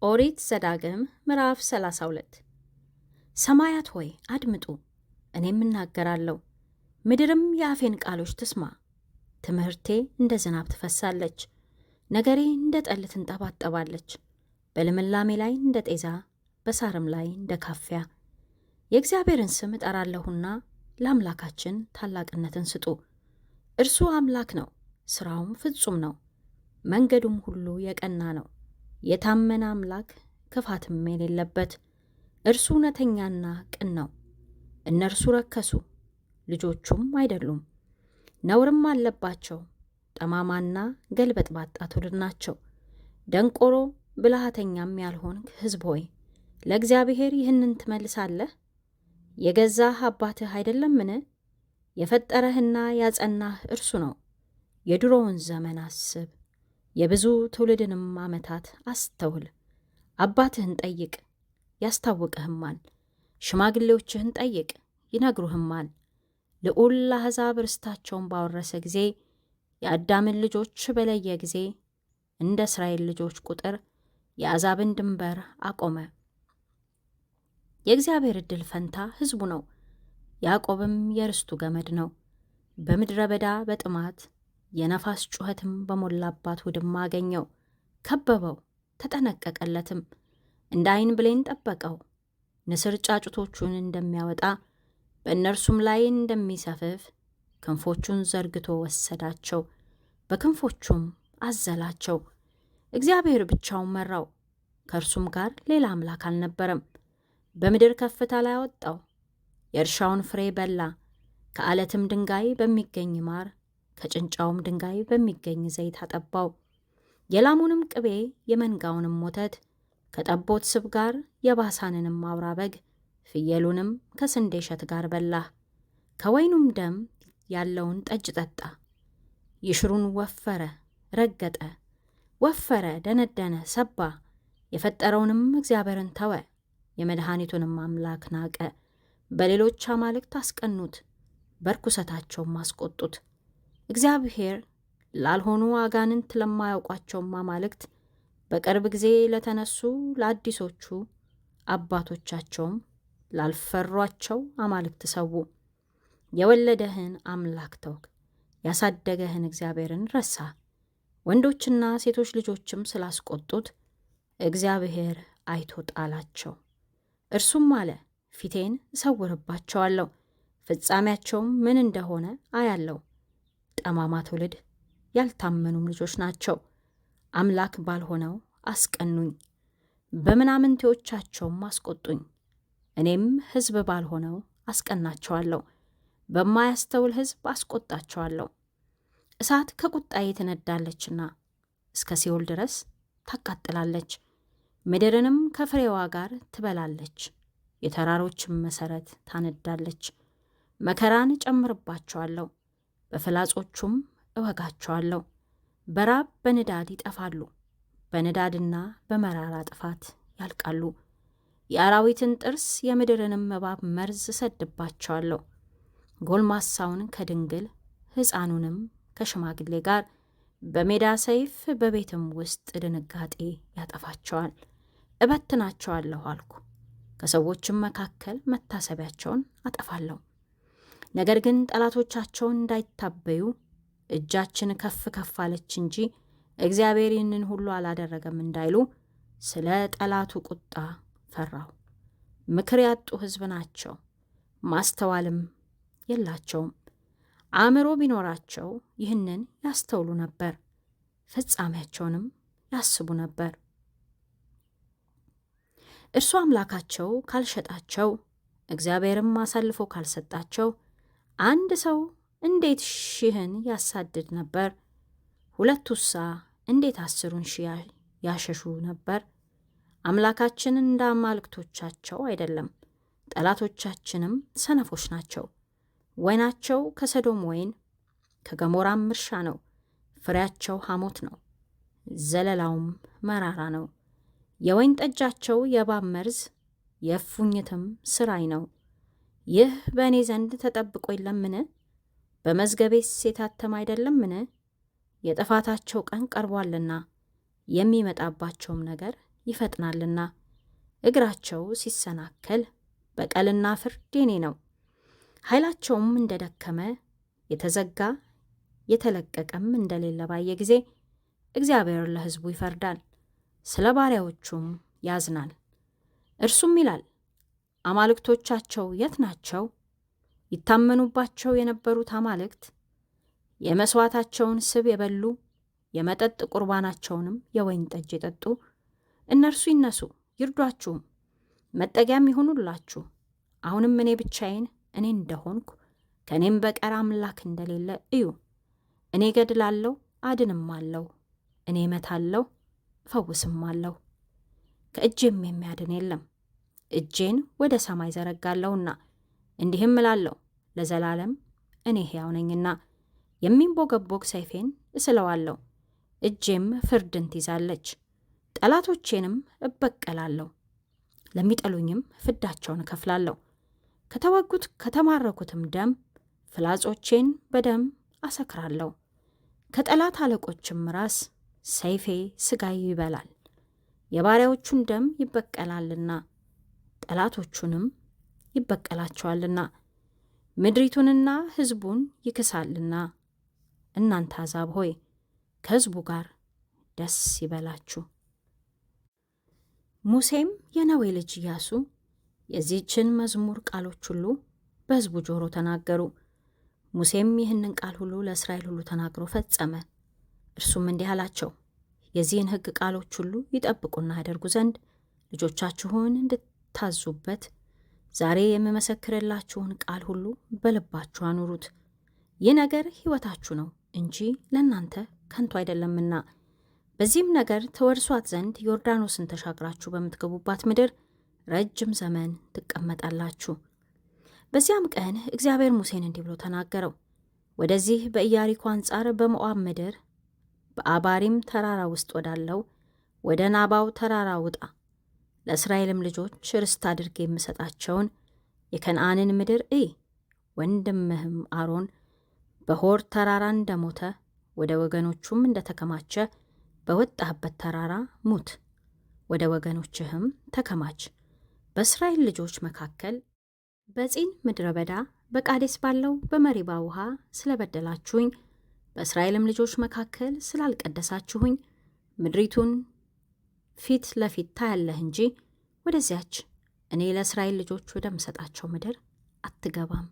ኦሪት ዘዳግም ምዕራፍ 32 ሰማያት ሆይ አድምጡ፣ እኔም እናገራለሁ፣ ምድርም የአፌን ቃሎች ትስማ። ትምህርቴ እንደ ዝናብ ትፈሳለች፣ ነገሬ እንደ ጠል ትንጠባጠባለች። በልምላሜ ላይ እንደ ጤዛ፣ በሳርም ላይ እንደ ካፊያ። የእግዚአብሔርን ስም እጠራለሁና ለአምላካችን ታላቅነትን ስጡ። እርሱ አምላክ ነው፣ ሥራውም ፍጹም ነው፣ መንገዱም ሁሉ የቀና ነው። የታመነ አምላክ ክፋትም የሌለበት እርሱ እውነተኛና ቅን ነው። እነርሱ ረከሱ፣ ልጆቹም አይደሉም፣ ነውርም አለባቸው። ጠማማና ገልበጥባጣ ትውልድ ናቸው። ደንቆሮ ብልሃተኛም ያልሆንክ ሕዝብ ሆይ ለእግዚአብሔር ይህንን ትመልሳለህ? የገዛህ አባትህ አይደለምን? የፈጠረህና ያጸናህ እርሱ ነው። የድሮውን ዘመን አስብ፣ የብዙ ትውልድንም ዓመታት አስተውል። አባትህን ጠይቅ ያስታውቅህማል፣ ሽማግሌዎችህን ጠይቅ ይነግሩህማል። ልዑል ለአሕዛብ ርስታቸውን ባወረሰ ጊዜ፣ የአዳምን ልጆች በለየ ጊዜ፣ እንደ እስራኤል ልጆች ቁጥር የአሕዛብን ድንበር አቆመ። የእግዚአብሔር ዕድል ፈንታ ሕዝቡ ነው፣ ያዕቆብም የርስቱ ገመድ ነው። በምድረ በዳ በጥማት የነፋስ ጩኸትም በሞላባት ውድማ አገኘው። ከበበው ተጠነቀቀለትም፣ እንደ ዓይን ብሌን ጠበቀው። ንስር ጫጩቶቹን እንደሚያወጣ በእነርሱም ላይ እንደሚሰፍፍ ክንፎቹን ዘርግቶ ወሰዳቸው፣ በክንፎቹም አዘላቸው። እግዚአብሔር ብቻውን መራው፣ ከእርሱም ጋር ሌላ አምላክ አልነበረም። በምድር ከፍታ ላይ አወጣው፣ የእርሻውን ፍሬ በላ። ከዓለትም ድንጋይ በሚገኝ ማር፣ ከጭንጫውም ድንጋይ በሚገኝ ዘይት አጠባው። የላሙንም ቅቤ የመንጋውንም ወተት ከጠቦት ስብ ጋር የባሳንንም አውራ በግ ፍየሉንም ከስንዴ እሸት ጋር በላህ። ከወይኑም ደም ያለውን ጠጅ ጠጣ። ይሽሩን ወፈረ፣ ረገጠ፣ ወፈረ፣ ደነደነ፣ ሰባ። የፈጠረውንም እግዚአብሔርን ተወ፣ የመድኃኒቱንም አምላክ ናቀ። በሌሎች አማልክት አስቀኑት፣ በርኩሰታቸውም አስቆጡት። እግዚአብሔር ላልሆኑ አጋንንት ለማያውቋቸውም አማልክት በቅርብ ጊዜ ለተነሱ ለአዲሶቹ አባቶቻቸውም ላልፈሯቸው አማልክት ሰዉ። የወለደህን አምላክ ተውክ፣ ያሳደገህን እግዚአብሔርን ረሳ። ወንዶችና ሴቶች ልጆችም ስላስቆጡት እግዚአብሔር አይቶ ጣላቸው። እርሱም አለ፣ ፊቴን እሰውርባቸዋለሁ፣ ፍጻሜያቸውም ምን እንደሆነ አያለው። ጠማማ ትውልድ ያልታመኑም ልጆች ናቸው። አምላክ ባልሆነው አስቀኑኝ፣ በምናምንቴዎቻቸውም አስቆጡኝ። እኔም ሕዝብ ባልሆነው አስቀናቸዋለሁ፣ በማያስተውል ሕዝብ አስቆጣቸዋለሁ። እሳት ከቁጣዬ ትነዳለችና እስከ ሲኦል ድረስ ታቃጥላለች፣ ምድርንም ከፍሬዋ ጋር ትበላለች፣ የተራሮችን መሠረት ታነዳለች። መከራን እጨምርባቸዋለሁ፣ በፍላጾቹም እወጋቸዋለሁ። በራብ በንዳድ ይጠፋሉ፣ በንዳድና በመራራ ጥፋት ያልቃሉ። የአራዊትን ጥርስ የምድርንም እባብ መርዝ እሰድባቸዋለሁ። ጎልማሳውን ከድንግል ሕፃኑንም ከሽማግሌ ጋር በሜዳ ሰይፍ በቤትም ውስጥ ድንጋጤ ያጠፋቸዋል። እበትናቸዋለሁ አልኩ፣ ከሰዎችም መካከል መታሰቢያቸውን አጠፋለሁ። ነገር ግን ጠላቶቻቸውን እንዳይታበዩ እጃችን ከፍ ከፍ አለች እንጂ እግዚአብሔር ይህንን ሁሉ አላደረገም እንዳይሉ ስለ ጠላቱ ቁጣ ፈራሁ። ምክር ያጡ ሕዝብ ናቸው፣ ማስተዋልም የላቸውም። አእምሮ ቢኖራቸው ይህንን ያስተውሉ ነበር፣ ፍጻሜያቸውንም ያስቡ ነበር። እርሱ አምላካቸው ካልሸጣቸው፣ እግዚአብሔርም አሳልፎ ካልሰጣቸው አንድ ሰው እንዴት 1000 ያሳድድ ነበር? ሁለቱሳ እንዴት 10,000 ያሸሹ ነበር? አምላካችን እንደ አማልክቶቻቸው አይደለም፣ ጠላቶቻችንም ሰነፎች ናቸው። ወይናቸው ከሰዶም ወይን ከገሞራም እርሻ ነው፣ ፍሬያቸው ሐሞት ነው፣ ዘለላውም መራራ ነው። የወይን ጠጃቸው የእባብ መርዝ የእፉኝትም ስራይ ነው። ይህ በእኔ ዘንድ ተጠብቆ የለምን? በመዝገቤስ የታተመ አይደለምን? የጥፋታቸው ቀን ቀርቧልና የሚመጣባቸውም ነገር ይፈጥናልና እግራቸው ሲሰናከል በቀልና ፍርድ የኔ ነው። ኃይላቸውም እንደደከመ የተዘጋ የተለቀቀም እንደሌለ ባየ ጊዜ እግዚአብሔር ለሕዝቡ ይፈርዳል፣ ስለ ባሪያዎቹም ያዝናል። እርሱም ይላል፣ አማልክቶቻቸው የት ናቸው? ይታመኑባቸው የነበሩት አማልክት የመሥዋዕታቸውን ስብ የበሉ የመጠጥ ቁርባናቸውንም የወይን ጠጅ የጠጡ እነርሱ ይነሱ ይርዷችሁም፣ መጠጊያም ይሆኑላችሁ። አሁንም እኔ ብቻዬን እኔ እንደሆንኩ ከእኔም በቀር አምላክ እንደሌለ እዩ። እኔ ገድላለሁ አድንም አለው፣ እኔ እመታለሁ እፈውስም አለው። ከእጄም የሚያድን የለም። እጄን ወደ ሰማይ ዘረጋለሁና እንዲህም እላለሁ፣ ለዘላለም እኔ ሕያው ነኝና የሚንቦገቦግ ሰይፌን እስለዋለሁ። እጄም ፍርድን ትይዛለች። ጠላቶቼንም እበቀላለሁ፣ ለሚጠሉኝም ፍዳቸውን እከፍላለሁ። ከተወጉት ከተማረኩትም ደም ፍላጾቼን በደም አሰክራለሁ። ከጠላት አለቆችም ራስ ሰይፌ ሥጋ ይበላል። የባሪያዎቹን ደም ይበቀላልና ጠላቶቹንም ይበቀላቸዋልና ምድሪቱንና ሕዝቡን ይክሳልና። እናንተ አሕዛብ ሆይ ከሕዝቡ ጋር ደስ ይበላችሁ። ሙሴም የነዌ ልጅ ኢያሱ የዚህችን መዝሙር ቃሎች ሁሉ በሕዝቡ ጆሮ ተናገሩ። ሙሴም ይህንን ቃል ሁሉ ለእስራኤል ሁሉ ተናግሮ ፈጸመ። እርሱም እንዲህ አላቸው፣ የዚህን ሕግ ቃሎች ሁሉ ይጠብቁና ያደርጉ ዘንድ ልጆቻችሁን እንድታዙበት ዛሬ የምመሰክርላችሁን ቃል ሁሉ በልባችሁ አኑሩት። ይህ ነገር ሕይወታችሁ ነው እንጂ ለእናንተ ከንቱ አይደለምና። በዚህም ነገር ትወርሷት ዘንድ ዮርዳኖስን ተሻግራችሁ በምትገቡባት ምድር ረጅም ዘመን ትቀመጣላችሁ። በዚያም ቀን እግዚአብሔር ሙሴን እንዲህ ብሎ ተናገረው። ወደዚህ በኢያሪኮ አንጻር በሞዓብ ምድር በአባሪም ተራራ ውስጥ ወዳለው ወደ ናባው ተራራ ውጣ። ለእስራኤልም ልጆች ርስት አድርጌ የምሰጣቸውን የከነዓንን ምድር እይ። ወንድምህም አሮን በሆር ተራራ እንደሞተ ወደ ወገኖቹም እንደተከማቸ በወጣህበት ተራራ ሙት፣ ወደ ወገኖችህም ተከማች። በእስራኤል ልጆች መካከል በጺን ምድረ በዳ በቃዴስ ባለው በመሪባ ውሃ ስለበደላችሁኝ በእስራኤልም ልጆች መካከል ስላልቀደሳችሁኝ ምድሪቱን ፊት ለፊት ታያለህ እንጂ ወደዚያች እኔ ለእስራኤል ልጆች ወደምሰጣቸው ምድር አትገባም።